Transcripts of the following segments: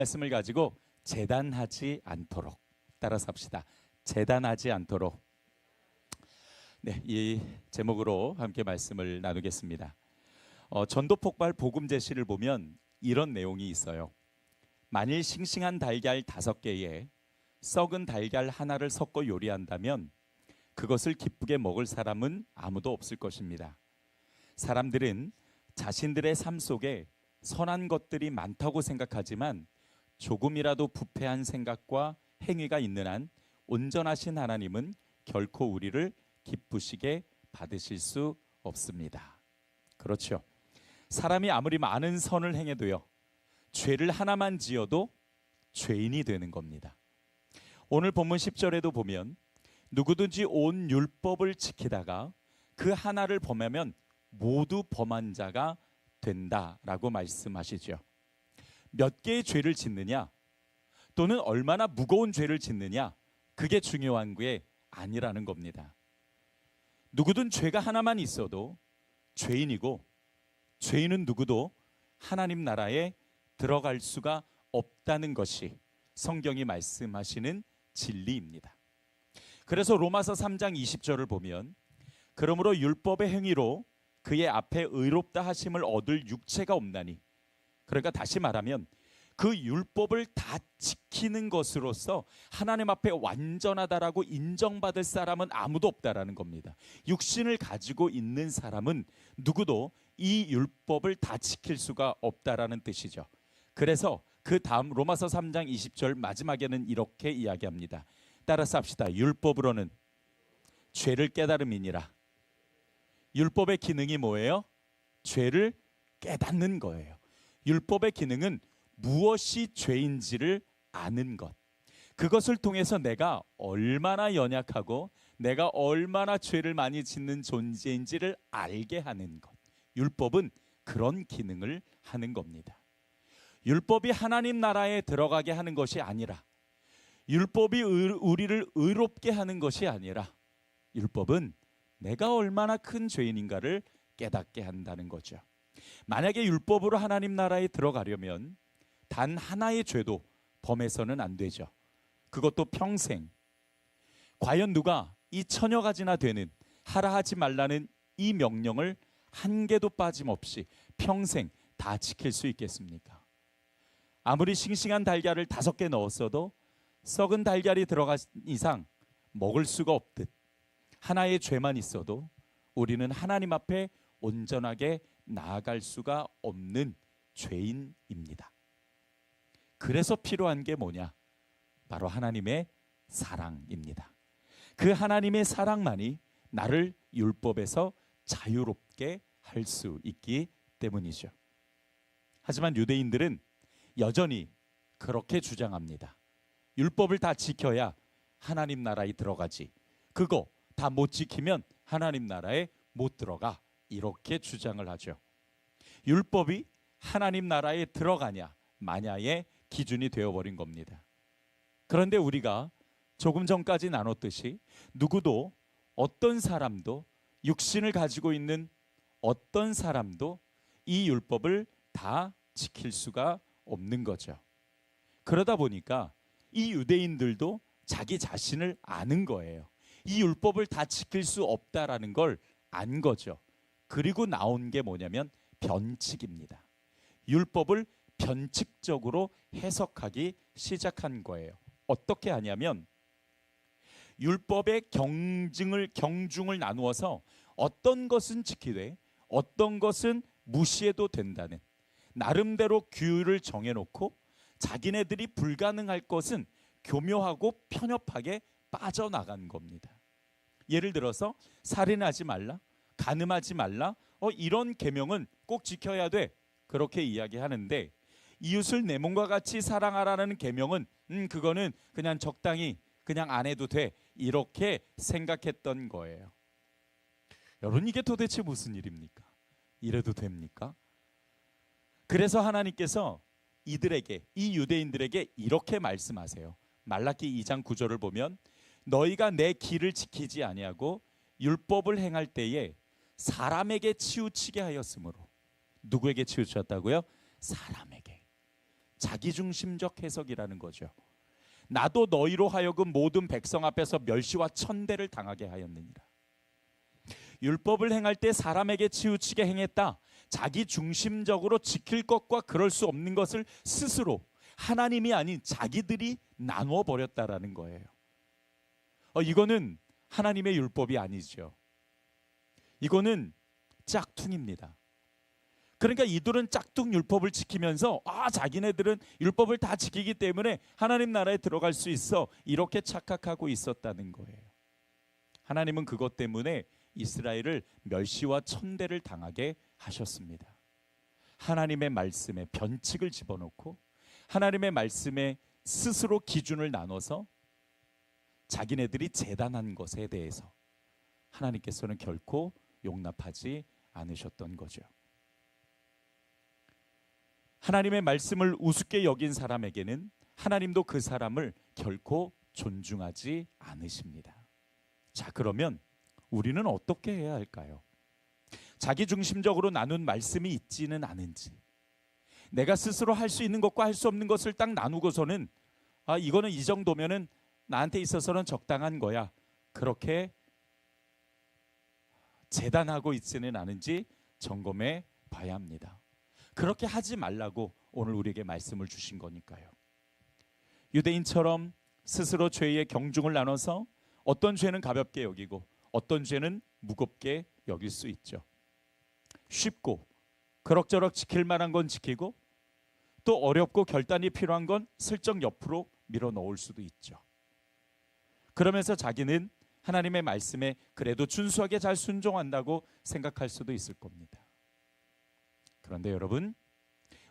말씀을 가지고 재단하지 않도록, 따라서 합시다. 재단하지 않도록. 네, 이 제목으로 함께 말씀을 나누겠습니다. 전도폭발 복음 제시를 보면 이런 내용이 있어요. 만일 싱싱한 달걀 5개에 썩은 달걀 하나를 섞어 요리한다면 그것을 기쁘게 먹을 사람은 아무도 없을 것입니다. 사람들은 자신들의 삶 속에 선한 것들이 많다고 생각하지만 조금이라도 부패한 생각과 행위가 있는 한 온전하신 하나님은 결코 우리를 기쁘시게 받으실 수 없습니다. 그렇죠. 사람이 아무리 많은 선을 행해도요, 죄를 하나만 지어도 죄인이 되는 겁니다. 오늘 본문 10절에도 보면 누구든지 온 율법을 지키다가 그 하나를 범하면 모두 범한 자가 된다라고 말씀하시죠. 몇 개의 죄를 짓느냐, 또는 얼마나 무거운 죄를 짓느냐, 그게 중요한 게 아니라는 겁니다. 누구든 죄가 하나만 있어도 죄인이고, 죄인은 누구도 하나님 나라에 들어갈 수가 없다는 것이 성경이 말씀하시는 진리입니다. 그래서 로마서 3장 20절을 보면 그러므로 율법의 행위로 그의 앞에 의롭다 하심을 얻을 육체가 없나니, 그러니까 다시 말하면 그 율법을 다 지키는 것으로서 하나님 앞에 완전하다라고 인정받을 사람은 아무도 없다라는 겁니다. 육신을 가지고 있는 사람은 누구도 이 율법을 다 지킬 수가 없다라는 뜻이죠. 그래서 그 다음 로마서 3장 20절 마지막에는 이렇게 이야기합니다. 따라서 합시다. 율법으로는 죄를 깨달음이니라. 율법의 기능이 뭐예요? 죄를 깨닫는 거예요. 율법의 기능은 무엇이 죄인지를 아는 것. 그것을 통해서 내가 얼마나 연약하고 내가 얼마나 죄를 많이 짓는 존재인지를 알게 하는 것. 율법은 그런 기능을 하는 겁니다. 율법이 하나님 나라에 들어가게 하는 것이 아니라, 율법이 우리를 의롭게 하는 것이 아니라, 율법은 내가 얼마나 큰 죄인인가를 깨닫게 한다는 거죠. 만약에 율법으로 하나님 나라에 들어가려면 단 하나의 죄도 범해서는 안 되죠. 그것도 평생. 과연 누가 이 1000여 가지나 되는 하라 하지 말라는 이 명령을 한 개도 빠짐없이 평생 다 지킬 수 있겠습니까? 아무리 싱싱한 달걀을 5개 넣었어도 썩은 달걀이 들어간 이상 먹을 수가 없듯, 하나의 죄만 있어도 우리는 하나님 앞에 온전하게 나아갈 수가 없는 죄인입니다. 그래서 필요한 게 뭐냐? 바로 하나님의 사랑입니다. 그 하나님의 사랑만이 나를 율법에서 자유롭게 할 수 있기 때문이죠. 하지만 유대인들은 여전히 그렇게 주장합니다. 율법을 다 지켜야 하나님 나라에 들어가지, 그거 다 못 지키면 하나님 나라에 못 들어가, 이렇게 주장을 하죠. 율법이 하나님 나라에 들어가냐 마냐의 기준이 되어버린 겁니다. 그런데 우리가 조금 전까지 나눴듯이 누구도, 어떤 사람도, 육신을 가지고 있는 어떤 사람도 이 율법을 다 지킬 수가 없는 거죠. 그러다 보니까 이 유대인들도 자기 자신을 아는 거예요. 이 율법을 다 지킬 수 없다라는 걸 안 거죠. 그리고 나온 게 뭐냐면 변칙입니다. 율법을 변칙적으로 해석하기 시작한 거예요. 어떻게 하냐면 율법의 경중을 나누어서 어떤 것은 지키되 어떤 것은 무시해도 된다는 나름대로 규율을 정해놓고 자기네들이 불가능할 것은 교묘하고 편협하게 빠져나간 겁니다. 예를 들어서 살인하지 말라, 간음하지 말라, 이런 계명은 꼭 지켜야 돼, 그렇게 이야기하는데 이웃을 내 몸과 같이 사랑하라는 계명은 그거는 그냥 적당히 그냥 안 해도 돼, 이렇게 생각했던 거예요. 여러분, 이게 도대체 무슨 일입니까? 이래도 됩니까? 그래서 하나님께서 이들에게, 이 유대인들에게 이렇게 말씀하세요. 말라기 2장 9절을 보면 너희가 내 길을 지키지 아니하고 율법을 행할 때에 사람에게 치우치게 하였으므로. 누구에게 치우쳤다고요? 사람에게. 자기중심적 해석이라는 거죠. 나도 너희로 하여금 모든 백성 앞에서 멸시와 천대를 당하게 하였느니라. 율법을 행할 때 사람에게 치우치게 행했다. 자기 중심적으로 지킬 것과 그럴 수 없는 것을 스스로 하나님이 아닌 자기들이 나누어 버렸다라는 거예요. 이거는 하나님의 율법이 아니죠. 이거는 짝퉁입니다. 그러니까 이들은 짝퉁 율법을 지키면서 자기네들은 율법을 다 지키기 때문에 하나님 나라에 들어갈 수 있어, 이렇게 착각하고 있었다는 거예요. 하나님은 그것 때문에 이스라엘을 멸시와 천대를 당하게 하셨습니다. 하나님의 말씀에 변칙을 집어넣고 하나님의 말씀에 스스로 기준을 나눠서 자기네들이 재단한 것에 대해서 하나님께서는 결코 용납하지 않으셨던 거죠. 하나님의 말씀을 우습게 여긴 사람에게는 하나님도 그 사람을 결코 존중하지 않으십니다. 자, 그러면 우리는 어떻게 해야 할까요? 자기중심적으로 나눈 말씀이 있지는 않은지, 내가 스스로 할 수 있는 것과 할 수 없는 것을 딱 나누고서는 이거는 이 정도면은 나한테 있어서는 적당한 거야, 그렇게 재단하고 있지는 않은지 점검해 봐야 합니다. 그렇게 하지 말라고 오늘 우리에게 말씀을 주신 거니까요. 유대인처럼 스스로 죄의 경중을 나눠서 어떤 죄는 가볍게 여기고 어떤 죄는 무겁게 여길 수 있죠. 쉽고 그럭저럭 지킬 만한 건 지키고 또 어렵고 결단이 필요한 건 슬쩍 옆으로 밀어 넣을 수도 있죠. 그러면서 자기는 하나님의 말씀에 그래도 준수하게 잘 순종한다고 생각할 수도 있을 겁니다. 그런데 여러분,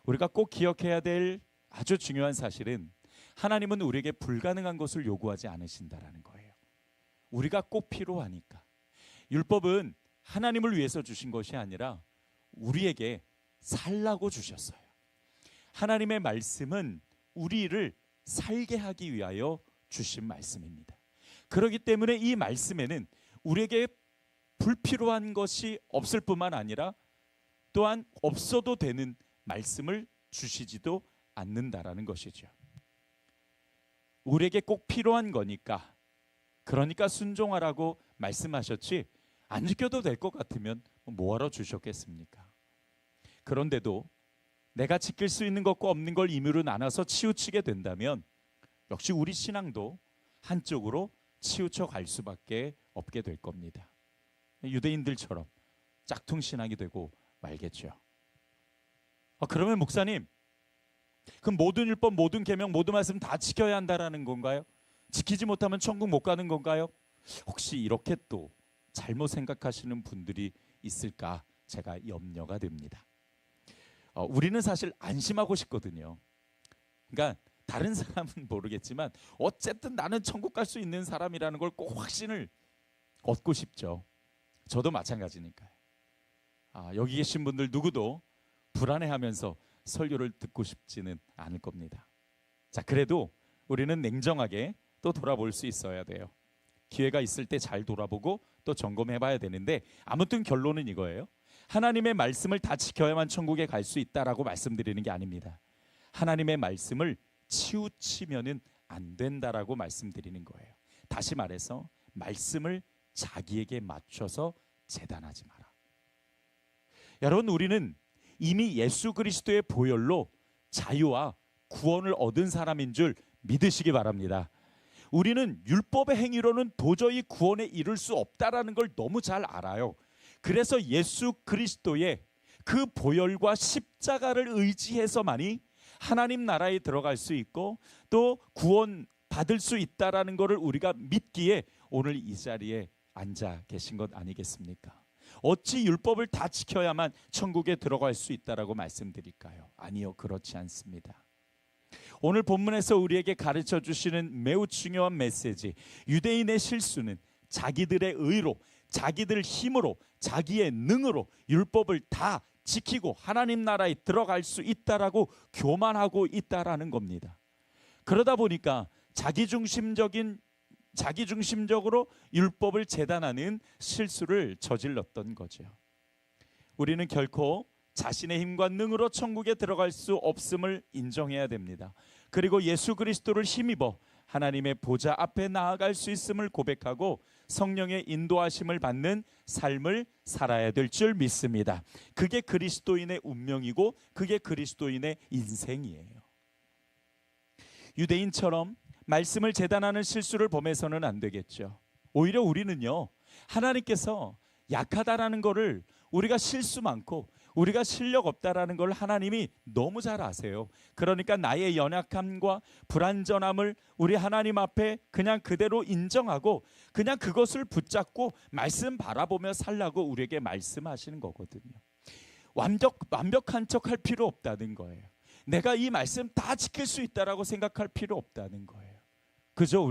우리가 꼭 기억해야 될 아주 중요한 사실은 하나님은 우리에게 불가능한 것을 요구하지 않으신다라는 거예요. 우리가 꼭 필요하니까. 율법은 하나님을 위해서 주신 것이 아니라 우리에게 살라고 주셨어요. 하나님의 말씀은 우리를 살게 하기 위하여 주신 말씀입니다. 그렇기 때문에 이 말씀에는 우리에게 불필요한 것이 없을 뿐만 아니라 또한 없어도 되는 말씀을 주시지도 않는다라는 것이죠. 우리에게 꼭 필요한 거니까, 그러니까 순종하라고 말씀하셨지, 안 지켜도 될 것 같으면 뭐하러 주셨겠습니까? 그런데도 내가 지킬 수 있는 것과 없는 걸 임의로 나눠서 치우치게 된다면 역시 우리 신앙도 한쪽으로 치우쳐 갈 수밖에 없게 될 겁니다. 유대인들처럼 짝퉁 신앙이 되고 말겠죠. 그러면 목사님, 그럼 모든 율법, 모든 계명, 모든 말씀 다 지켜야 한다라는 건가요? 지키지 못하면 천국 못 가는 건가요? 혹시 이렇게 또 잘못 생각하시는 분들이 있을까 제가 염려가 됩니다. 우리는 사실 안심하고 싶거든요. 그러니까 다른 사람은 모르겠지만 어쨌든 나는 천국 갈 수 있는 사람이라는 걸 꼭 확신을 얻고 싶죠. 저도 마찬가지니까요. 여기 계신 분들 누구도 불안해하면서 설교를 듣고 싶지는 않을 겁니다. 자, 그래도 우리는 냉정하게 또 돌아볼 수 있어야 돼요. 기회가 있을 때 잘 돌아보고 또 점검해 봐야 되는데, 아무튼 결론은 이거예요. 하나님의 말씀을 다 지켜야만 천국에 갈 수 있다라고 말씀드리는 게 아닙니다. 하나님의 말씀을 치우치면은 안 된다라고 말씀드리는 거예요. 다시 말해서 말씀을 자기에게 맞춰서 재단하지 마라. 여러분, 우리는 이미 예수 그리스도의 보혈로 자유와 구원을 얻은 사람인 줄 믿으시기 바랍니다. 우리는 율법의 행위로는 도저히 구원에 이를 수 없다라는 걸 너무 잘 알아요. 그래서 예수 그리스도의 그 보혈과 십자가를 의지해서만이 하나님 나라에 들어갈 수 있고 또 구원 받을 수 있다라는 것을 우리가 믿기에 오늘 이 자리에 앉아 계신 것 아니겠습니까? 어찌 율법을 다 지켜야만 천국에 들어갈 수 있다라고 말씀드릴까요? 아니요, 그렇지 않습니다. 오늘 본문에서 우리에게 가르쳐 주시는 매우 중요한 메시지, 유대인의 실수는 자기들의 의로, 자기들 힘으로, 자기의 능으로 율법을 다 지키고 하나님 나라에 들어갈 수 있다라고 교만하고 있다라는 겁니다. 그러다 보니까 자기중심적으로 율법을 재단하는 실수를 저질렀던 거죠. 우리는 결코 자신의 힘과 능으로 천국에 들어갈 수 없음을 인정해야 됩니다. 그리고 예수 그리스도를 힘입어 하나님의 보좌 앞에 나아갈 수 있음을 고백하고 성령의 인도하심을 받는 삶을 살아야 될 줄 믿습니다. 그게 그리스도인의 운명이고 그게 그리스도인의 인생이에요. 유대인처럼 말씀을 재단하는 실수를 범해서는 안 되겠죠. 오히려 우리는요, 하나님께서 약하다라는 거를, 우리가 실수 많고 우리가 실력 없다라는 걸 하나님이 너무 잘 아세요. 그러니까 나의 연약함과 불완전함을 우리 하나님 앞에 그냥 그대로 인정하고 그냥 그것을 붙잡고 말씀 바라보며 살라고 우리에게 말씀하시는 거거든요. 완벽한 척할 필요 없다는 거예요. 내가 이 말씀 다 지킬 수 있다라고 생각할 필요 없다는 거예요. 그저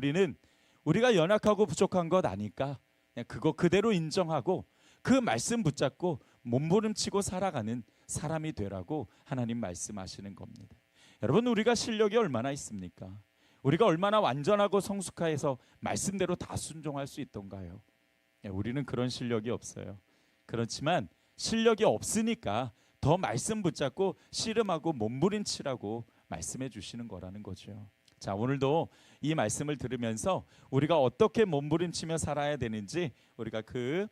우리가 연약하고 부족한 것 아니까 그냥 그거 그대로 인정하고 그 말씀 붙잡고 몸부림치고 살아가는 사람이 되라고 하나님 말씀하시는 겁니다. 여러분, 우리가 실력이 얼마나 있습니까? 우리가 얼마나 완전하고 성숙해서 말씀대로 다 순종할 수 있던가요? 우리는 그런 실력이 없어요. 그렇지만 실력이 없으니까 더 말씀 붙잡고 씨름하고 몸부림치라고 말씀해 주시는 거라는 거죠. 자, 오늘도 이 말씀을 들으면서 우리가 어떻게 몸부림치며 살아야 되는지 우리가 그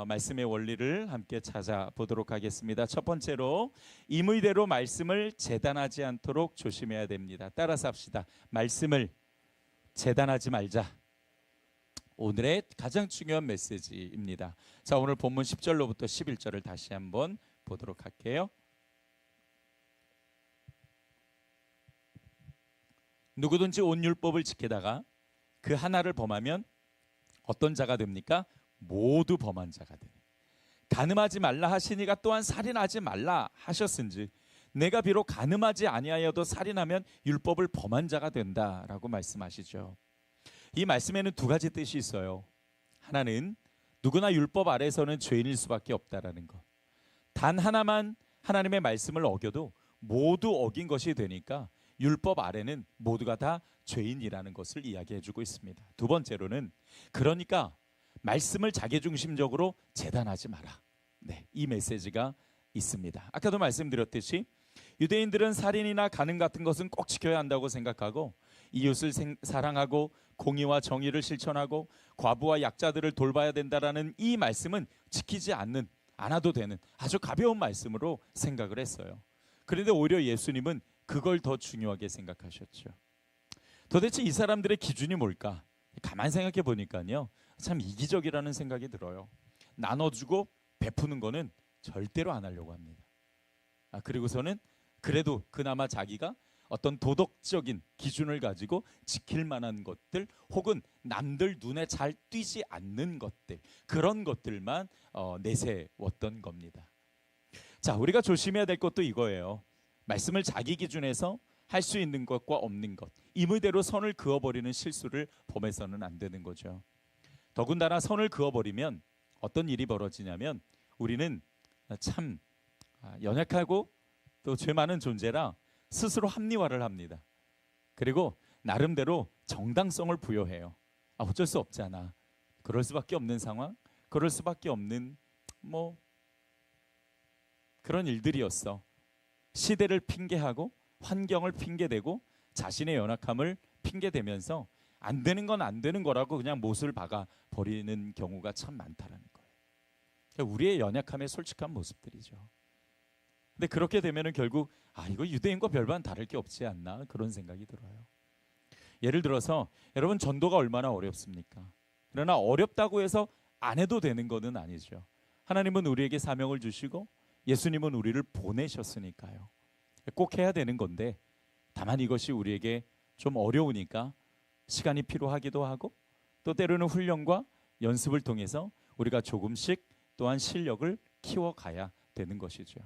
말씀의 원리를 함께 찾아보도록 하겠습니다. 첫 번째로 임의대로 말씀을 재단하지 않도록 조심해야 됩니다. 따라서 합시다. 말씀을 재단하지 말자. 오늘의 가장 중요한 메시지입니다. 자, 오늘 본문 10절로부터 11절을 다시 한번 보도록 할게요. 누구든지 온 율법을 지키다가 그 하나를 범하면 어떤 자가 됩니까? 모두 범한 자가 되니. 간음하지 말라 하시니가 또한 살인하지 말라 하셨은즉 내가 비록 간음하지 아니하여도 살인하면 율법을 범한 자가 된다라고 말씀하시죠. 이 말씀에는 두 가지 뜻이 있어요. 하나는 누구나 율법 아래서는 죄인일 수밖에 없다라는 것. 단 하나만 하나님의 말씀을 어겨도 모두 어긴 것이 되니까 율법 아래는 모두가 다 죄인이라는 것을 이야기해주고 있습니다. 두 번째로는 그러니까 말씀을 자기중심적으로 재단하지 마라. 네, 이 메시지가 있습니다. 아까도 말씀드렸듯이 유대인들은 살인이나 간음 같은 것은 꼭 지켜야 한다고 생각하고 이웃을 사랑하고 공의와 정의를 실천하고 과부와 약자들을 돌봐야 된다라는 이 말씀은 지키지 않아도 되는 아주 가벼운 말씀으로 생각을 했어요. 그런데 오히려 예수님은 그걸 더 중요하게 생각하셨죠. 도대체 이 사람들의 기준이 뭘까? 가만 생각해 보니까요, 참 이기적이라는 생각이 들어요. 나눠주고 베푸는 거는 절대로 안 하려고 합니다. 그리고서는 그래도 그나마 자기가 어떤 도덕적인 기준을 가지고 지킬 만한 것들 혹은 남들 눈에 잘 띄지 않는 것들, 그런 것들만 내세웠던 겁니다. 자, 우리가 조심해야 될 것도 이거예요. 말씀을 자기 기준에서 할 수 있는 것과 없는 것, 임의대로 선을 그어버리는 실수를 범해서는 안 되는 거죠. 더군다나 선을 그어버리면 어떤 일이 벌어지냐면 우리는 참 연약하고 또 죄 많은 존재라 스스로 합리화를 합니다. 그리고 나름대로 정당성을 부여해요. 어쩔 수 없잖아. 그럴 수밖에 없는 상황, 그럴 수밖에 없는 그런 일들이었어. 시대를 핑계하고 환경을 핑계대고 자신의 연약함을 핑계대면서 안 되는 건 안 되는 거라고 그냥 못을 박아 버리는 경우가 참 많다라는 거예요. 그러니까 우리의 연약함의 솔직한 모습들이죠. 근데 그렇게 되면은 결국 이거 유대인과 별반 다를 게 없지 않나 그런 생각이 들어요. 예를 들어서 여러분, 전도가 얼마나 어렵습니까? 그러나 어렵다고 해서 안 해도 되는 거는 아니죠. 하나님은 우리에게 사명을 주시고 예수님은 우리를 보내셨으니까요. 꼭 해야 되는 건데 다만 이것이 우리에게 좀 어려우니까 시간이 필요하기도 하고 또 때로는 훈련과 연습을 통해서 우리가 조금씩 또한 실력을 키워가야 되는 것이죠.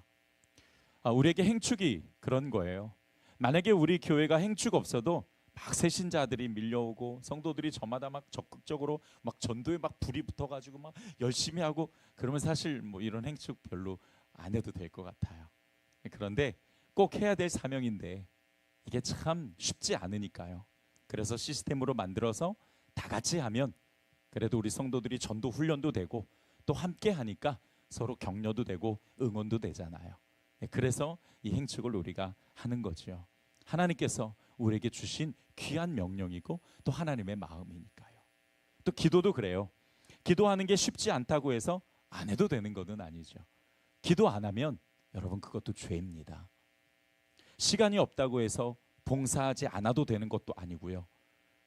우리에게 행축이 그런 거예요. 만약에 우리 교회가 행축 없어도 막 새신자들이 밀려오고 성도들이 저마다 막 적극적으로 막 전도에 막 불이 붙어가지고 막 열심히 하고 그러면 사실 이런 행축 별로 안 해도 될 것 같아요. 그런데 꼭 해야 될 사명인데 이게 참 쉽지 않으니까요. 그래서 시스템으로 만들어서 다 같이 하면 그래도 우리 성도들이 전도 훈련도 되고 또 함께 하니까 서로 격려도 되고 응원도 되잖아요. 그래서 이 행축을 우리가 하는 거죠. 하나님께서 우리에게 주신 귀한 명령이고 또 하나님의 마음이니까요. 또 기도도 그래요. 기도하는 게 쉽지 않다고 해서 안 해도 되는 것은 아니죠. 기도 안 하면 여러분 그것도 죄입니다. 시간이 없다고 해서 봉사하지 않아도 되는 것도 아니고요.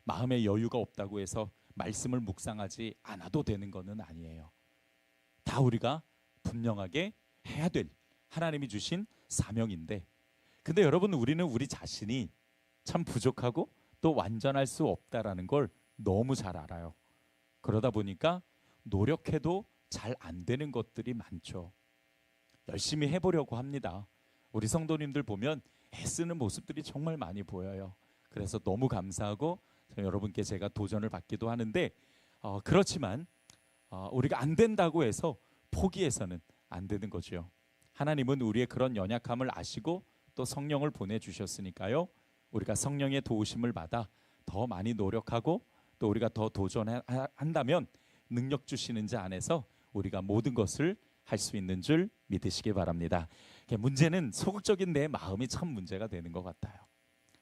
마음의 여유가 없다고 해서 말씀을 묵상하지 않아도 되는 것은 아니에요. 다 우리가 분명하게 해야 될 하나님이 주신 사명인데, 근데 여러분 우리는 우리 자신이 참 부족하고 또 완전할 수 없다라는 걸 너무 잘 알아요. 그러다 보니까 노력해도 잘 안 되는 것들이 많죠. 열심히 해보려고 합니다. 우리 성도님들 보면 애쓰는 모습들이 정말 많이 보여요. 그래서 너무 감사하고 여러분께 제가 도전을 받기도 하는데 그렇지만 우리가 안 된다고 해서 포기해서는 안 되는 거죠. 하나님은 우리의 그런 연약함을 아시고 또 성령을 보내주셨으니까요. 우리가 성령의 도우심을 받아 더 많이 노력하고 또 우리가 더 도전한다면 능력 주시는 자 안에서 우리가 모든 것을 할 수 있는 줄 믿으시기 바랍니다. 문제는 소극적인 내 마음이 참 문제가 되는 것 같아요.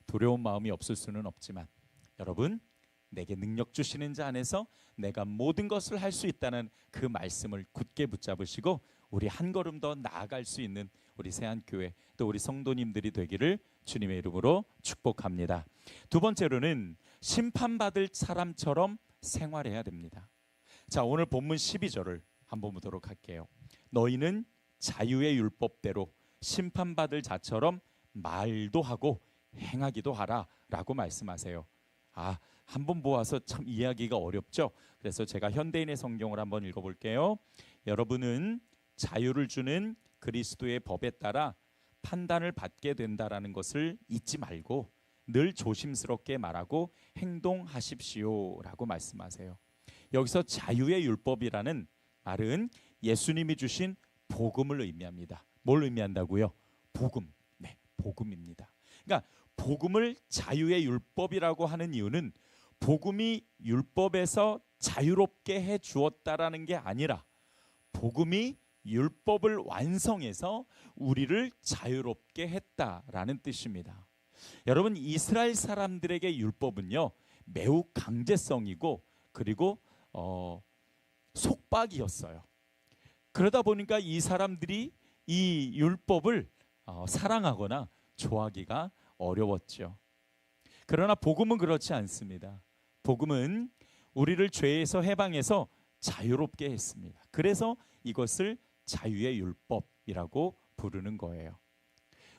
두려운 마음이 없을 수는 없지만 여러분, 내게 능력 주시는 자 안에서 내가 모든 것을 할 수 있다는 그 말씀을 굳게 붙잡으시고 우리 한 걸음 더 나아갈 수 있는 우리 세안교회 또 우리 성도님들이 되기를 주님의 이름으로 축복합니다. 두 번째로는 심판받을 사람처럼 생활해야 됩니다. 자, 오늘 본문 12절을 한번 보도록 할게요. 너희는 자유의 율법대로 심판받을 자처럼 말도 하고 행하기도 하라 라고 말씀하세요. 한번 보아서 참 이해하기가 어렵죠. 그래서 제가 현대인의 성경을 한번 읽어볼게요. 여러분은 자유를 주는 그리스도의 법에 따라 판단을 받게 된다라는 것을 잊지 말고 늘 조심스럽게 말하고 행동하십시오 라고 말씀하세요. 여기서 자유의 율법이라는 말은 예수님이 주신 복음을 의미합니다. 뭘 의미한다고요? 복음. 네, 복음입니다. 그러니까 복음을 자유의 율법이라고 하는 이유는 복음이 율법에서 자유롭게 해 주었다라는 게 아니라 복음이 율법을 완성해서 우리를 자유롭게 했다라는 뜻입니다. 여러분, 이스라엘 사람들에게 율법은요 매우 강제성이고 그리고 속박이었어요. 그러다 보니까 이 사람들이 이 율법을 사랑하거나 좋아하기가 어려웠죠. 그러나 복음은 그렇지 않습니다. 복음은 우리를 죄에서 해방해서 자유롭게 했습니다. 그래서 이것을 자유의 율법이라고 부르는 거예요.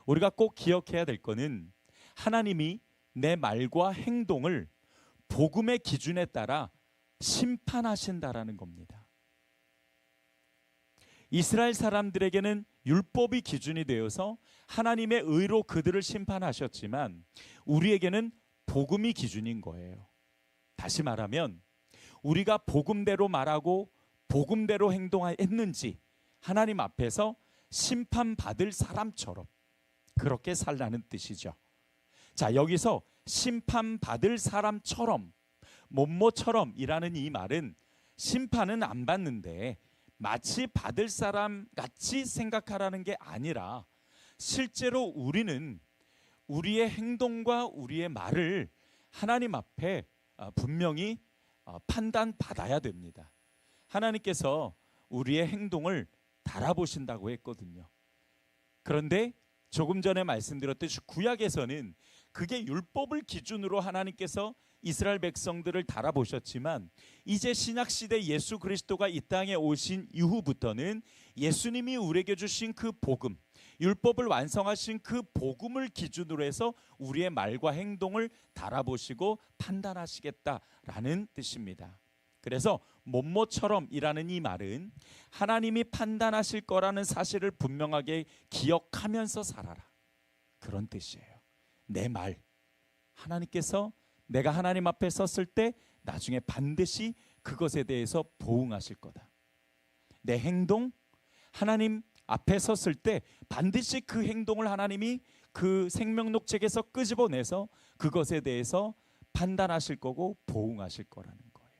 우리가 꼭 기억해야 될 것은 하나님이 내 말과 행동을 복음의 기준에 따라 심판하신다라는 겁니다. 이스라엘 사람들에게는 율법이 기준이 되어서 하나님의 의로 그들을 심판하셨지만 우리에게는 복음이 기준인 거예요. 다시 말하면 우리가 복음대로 말하고 복음대로 행동했는지 하나님 앞에서 심판받을 사람처럼 그렇게 살라는 뜻이죠. 자, 여기서 심판받을 사람처럼 뭐뭐처럼이라는 이 말은 심판은 안 받는데 마치 받을 사람 같이 생각하라는 게 아니라 실제로 우리는 우리의 행동과 우리의 말을 하나님 앞에 분명히 판단받아야 됩니다. 하나님께서 우리의 행동을 달아보신다고 했거든요. 그런데 조금 전에 말씀드렸듯이 구약에서는 그게 율법을 기준으로 하나님께서 이스라엘 백성들을 달아보셨지만 이제 신약시대 예수 그리스도가 이 땅에 오신 이후부터는 예수님이 우리에게 주신 그 복음, 율법을 완성하신 그 복음을 기준으로 해서 우리의 말과 행동을 달아보시고 판단하시겠다라는 뜻입니다. 그래서 뭐뭐처럼이라는 이 말은 하나님이 판단하실 거라는 사실을 분명하게 기억하면서 살아라, 그런 뜻이에요. 내 말, 하나님께서 내가 하나님 앞에 섰을 때 나중에 반드시 그것에 대해서 보응하실 거다. 내 행동, 하나님 앞에 섰을 때 반드시 그 행동을 하나님이 그 생명록 책에서 끄집어내서 그것에 대해서 판단하실 거고 보응하실 거라는 거예요.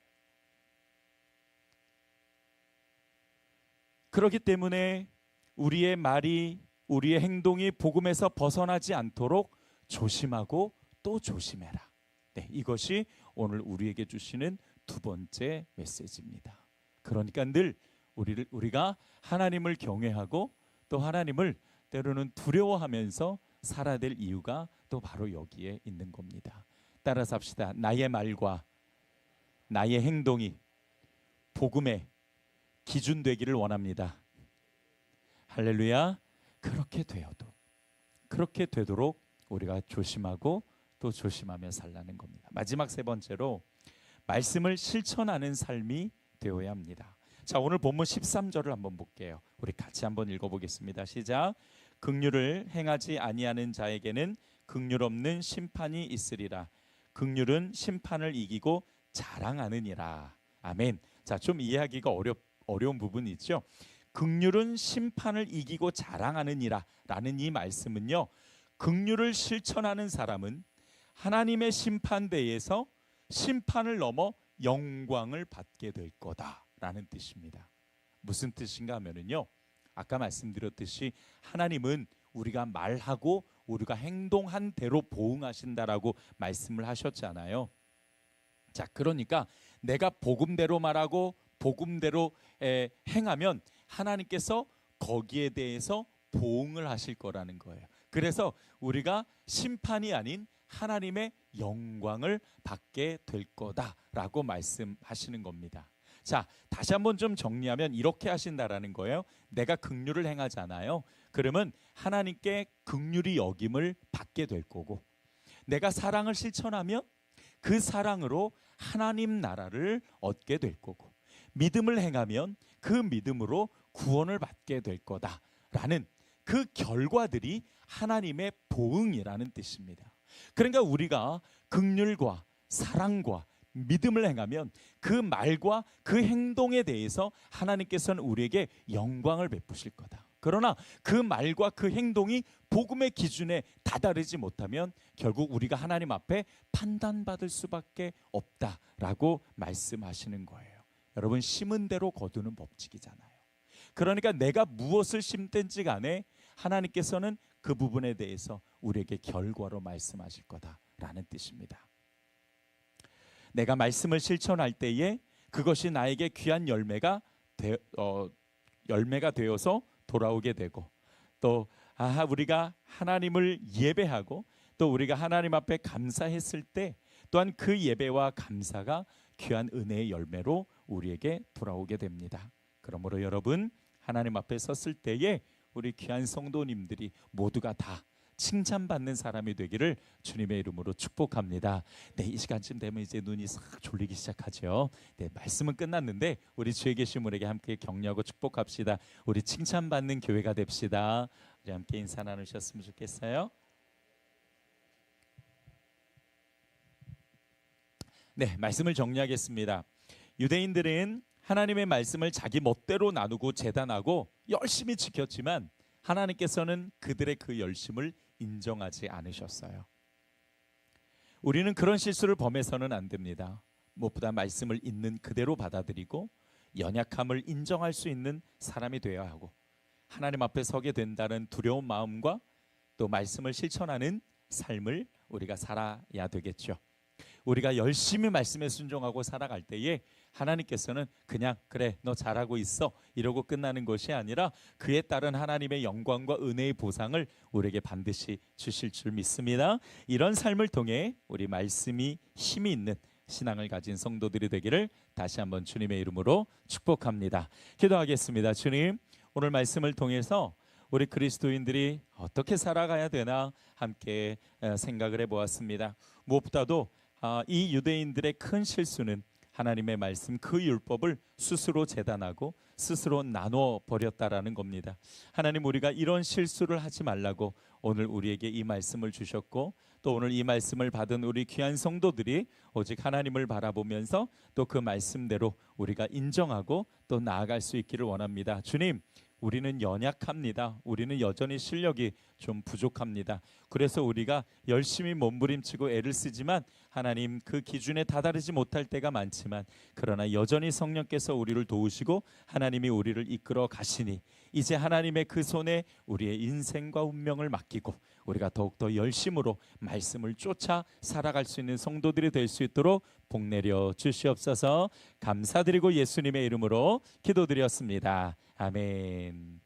그렇기 때문에 우리의 말이 우리의 행동이 복음에서 벗어나지 않도록 조심하고 또 조심해라. 네, 이것이 오늘 우리에게 주시는 두 번째 메시지입니다. 그러니까 늘 우리가 하나님을 경외하고 또 하나님을 때로는 두려워하면서 살아야 될 이유가 또 바로 여기에 있는 겁니다. 따라서 합시다. 나의 말과 나의 행동이 복음의 기준 되기를 원합니다. 할렐루야. 그렇게 되도록 우리가 조심하고 또 조심하며 살라는 겁니다. 마지막 세 번째로 말씀을 실천하는 삶이 되어야 합니다. 자, 오늘 본문 13절을 한번 볼게요. 우리 같이 한번 읽어보겠습니다. 시작. 긍휼을 행하지 아니하는 자에게는 긍휼 없는 심판이 있으리라. 긍휼은 심판을 이기고 자랑하느니라. 아멘. 자, 좀 이해하기가 어려운 부분이 있죠. 긍휼은 심판을 이기고 자랑하느니라 라는 이 말씀은요, 긍휼을 실천하는 사람은 하나님의 심판대에서 심판을 넘어 영광을 받게 될 거다라는 뜻입니다. 무슨 뜻인가 하면은요, 아까 말씀드렸듯이 하나님은 우리가 말하고 우리가 행동한 대로 보응하신다라고 말씀을 하셨잖아요. 자, 그러니까 내가 복음대로 말하고 복음대로 행하면 하나님께서 거기에 대해서 보응을 하실 거라는 거예요. 그래서 우리가 심판이 아닌 하나님의 영광을 받게 될 거다라고 말씀하시는 겁니다. 자, 다시 한번 좀 정리하면 이렇게 하신다라는 거예요. 내가 긍휼을 행하잖아요. 그러면 하나님께 긍휼히 여김을 받게 될 거고, 내가 사랑을 실천하면 그 사랑으로 하나님 나라를 얻게 될 거고, 믿음을 행하면 그 믿음으로 구원을 받게 될 거다라는 그 결과들이 하나님의 보응이라는 뜻입니다. 그러니까 우리가 긍휼과 사랑과 믿음을 행하면 그 말과 그 행동에 대해서 하나님께서는 우리에게 영광을 베푸실 거다. 그러나 그 말과 그 행동이 복음의 기준에 다다르지 못하면 결국 우리가 하나님 앞에 판단받을 수밖에 없다라고 말씀하시는 거예요. 여러분, 심은 대로 거두는 법칙이잖아요. 그러니까 내가 무엇을 심든지 간에 하나님께서는 그 부분에 대해서 우리에게 결과로 말씀하실 거다라는 뜻입니다. 내가 말씀을 실천할 때에 그것이 나에게 귀한 열매가 되어서 돌아오게 되고, 또 우리가 하나님을 예배하고 또 우리가 하나님 앞에 감사했을 때 또한 그 예배와 감사가 귀한 은혜의 열매로 우리에게 돌아오게 됩니다. 그러므로 여러분, 하나님 앞에 섰을 때에 우리 귀한 성도님들이 모두가 다 칭찬받는 사람이 되기를 주님의 이름으로 축복합니다. 네, 이 시간쯤 되면 이제 눈이 싹 졸리기 시작하죠. 네, 말씀은 끝났는데 우리 주에 계신 분에게 함께 격려하고 축복합시다. 우리 칭찬받는 교회가 됩시다. 우리 함께 인사 나누셨으면 좋겠어요. 네, 말씀을 정리하겠습니다. 유대인들은 하나님의 말씀을 자기 멋대로 나누고 재단하고 열심히 지켰지만 하나님께서는 그들의 그 열심을 인정하지 않으셨어요. 우리는 그런 실수를 범해서는 안 됩니다. 무엇보다 말씀을 있는 그대로 받아들이고 연약함을 인정할 수 있는 사람이 되어야 하고, 하나님 앞에 서게 된다는 두려운 마음과 또 말씀을 실천하는 삶을 우리가 살아야 되겠죠. 우리가 열심히 말씀에 순종하고 살아갈 때에 하나님께서는 그냥 그래 너 잘하고 있어 이러고 끝나는 것이 아니라 그에 따른 하나님의 영광과 은혜의 보상을 우리에게 반드시 주실 줄 믿습니다. 이런 삶을 통해 우리 말씀이 힘이 있는 신앙을 가진 성도들이 되기를 다시 한번 주님의 이름으로 축복합니다. 기도하겠습니다. 주님, 오늘 말씀을 통해서 우리 그리스도인들이 어떻게 살아가야 되나 함께 생각을 해보았습니다. 무엇보다도 이 유대인들의 큰 실수는 하나님의 말씀 그 율법을 스스로 재단하고 스스로 나눠 버렸다라는 겁니다. 하나님, 우리가 이런 실수를 하지 말라고 오늘 우리에게 이 말씀을 주셨고, 또 오늘 이 말씀을 받은 우리 귀한 성도들이 오직 하나님을 바라보면서 또 그 말씀대로 우리가 인정하고 또 나아갈 수 있기를 원합니다. 주님, 우리는 연약합니다. 우리는 여전히 실력이 좀 부족합니다. 그래서 우리가 열심히 몸부림치고 애를 쓰지만 하나님 그 기준에 다다르지 못할 때가 많지만 그러나 여전히 성령께서 우리를 도우시고 하나님이 우리를 이끌어 가시니 이제 하나님의 그 손에 우리의 인생과 운명을 맡기고 우리가 더욱더 열심으로 말씀을 쫓아 살아갈 수 있는 성도들이 될 수 있도록 복 내려 주시옵소서. 감사드리고 예수님의 이름으로 기도드렸습니다. 아멘.